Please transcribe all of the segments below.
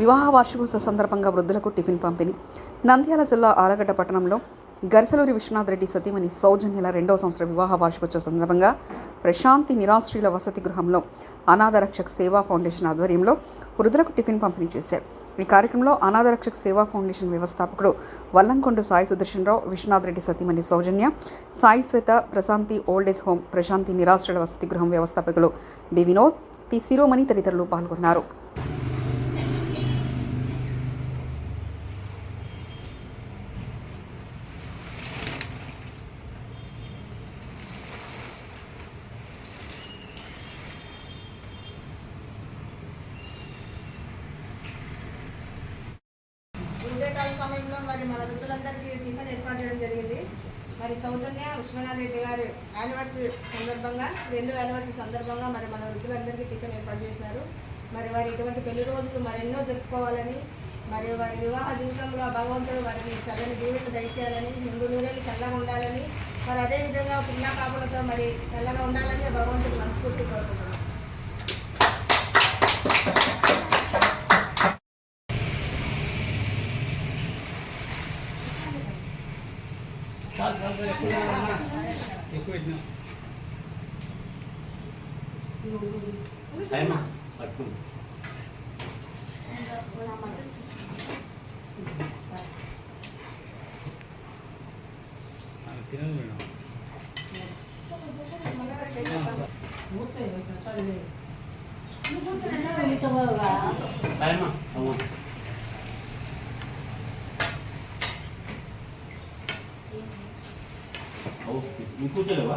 వివాహ వార్షికోత్సవ సందర్భంగా వృద్ధులకు టిఫిన్ పంపిణీ. నంద్యాల జిల్లా ఆలగడ్డ పట్టణంలో గరిసలూరి విశ్వనాథ్ రెడ్డి సతీమణి సౌజన్యల 2వ సంవత్సర వివాహ వార్షికోత్సవ సందర్భంగా ప్రశాంతి నిరాశ్రయుల వసతి గృహంలో అనాథరక్షక్ సేవా ఫౌండేషన్ ఆధ్వర్యంలో వృద్ధులకు టిఫిన్ పంపిణీ చేశారు. ఈ కార్యక్రమంలో అనాథరక్షక్ సేవా ఫౌండేషన్ వ్యవస్థాపకుడు వల్లంకొండ సాయి సుదర్శనరావు, విశ్వనాథ్ రెడ్డి సతీమణి సౌజన్య, సాయి శ్వేత, ప్రశాంతి ఓల్డేజ్ హోమ్, ప్రశాంతి నిరాశ్రయుల వసతి గృహం వ్యవస్థాపకులు బి వినోద్, టి శిరోమణి తదితరులు పాల్గొన్నారు. ఉదయకాల సమయంలో మరి మన వృద్ధులందరికీ టిఫిన్ ఏర్పాటు చేయడం జరిగింది. మరి సౌజన్య విశ్వనాథ్ రెడ్డి గారి యానివర్సరీ సందర్భంగా 2వ యానివర్సరీ సందర్భంగా మరి మన వృద్ధులందరికీ టిఫిన్ ఏర్పాటు చేసినారు. మరి వారి ఇటువంటి పెళ్లి రోజులు మరెన్నో జరుపుకోవాలని, మరి వారి వివాహ జీవితంలో భగవంతుడు వారిని చల్లని దీవెనలు దయచేయాలని, ముందు నూనెలు చల్లగా ఉండాలని, మరి అదేవిధంగా పిల్ల కాపులతో మరి చల్లగా ఉండాలని భగవంతుడు మనస్ఫూర్తి కోరుకుంటున్నాం. కూర్చోలేవా?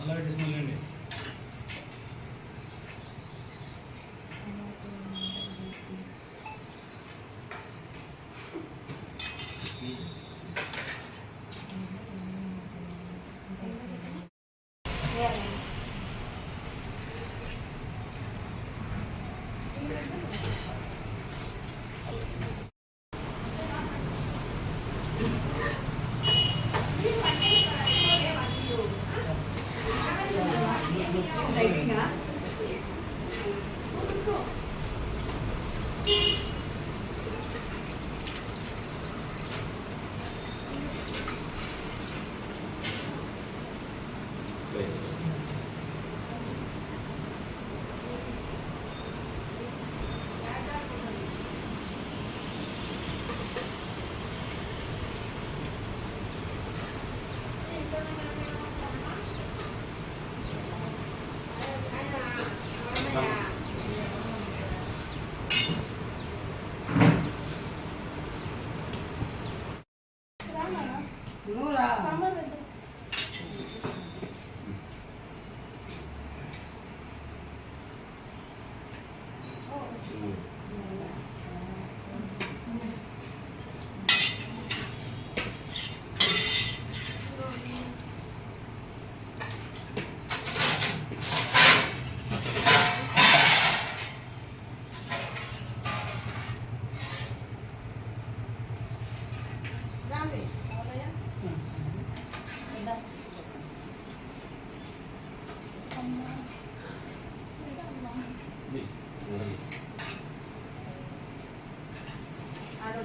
మళ్ళీ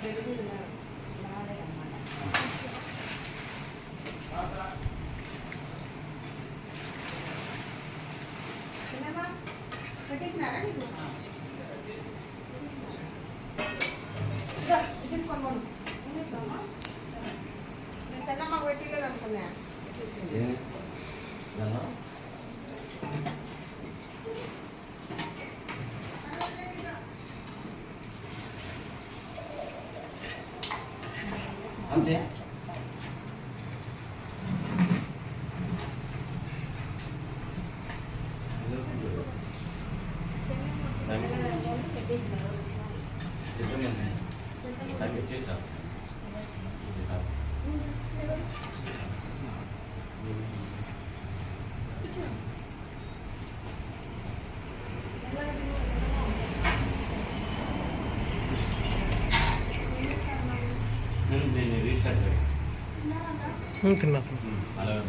పెట్టేసి పెట్టించినారా నీకు? తీసుకోండి చెన్నమ్మకు పెట్టలేదు అనుకున్నా. అంతే నేను రీస్టార్ట్ తిన్నా అలాగే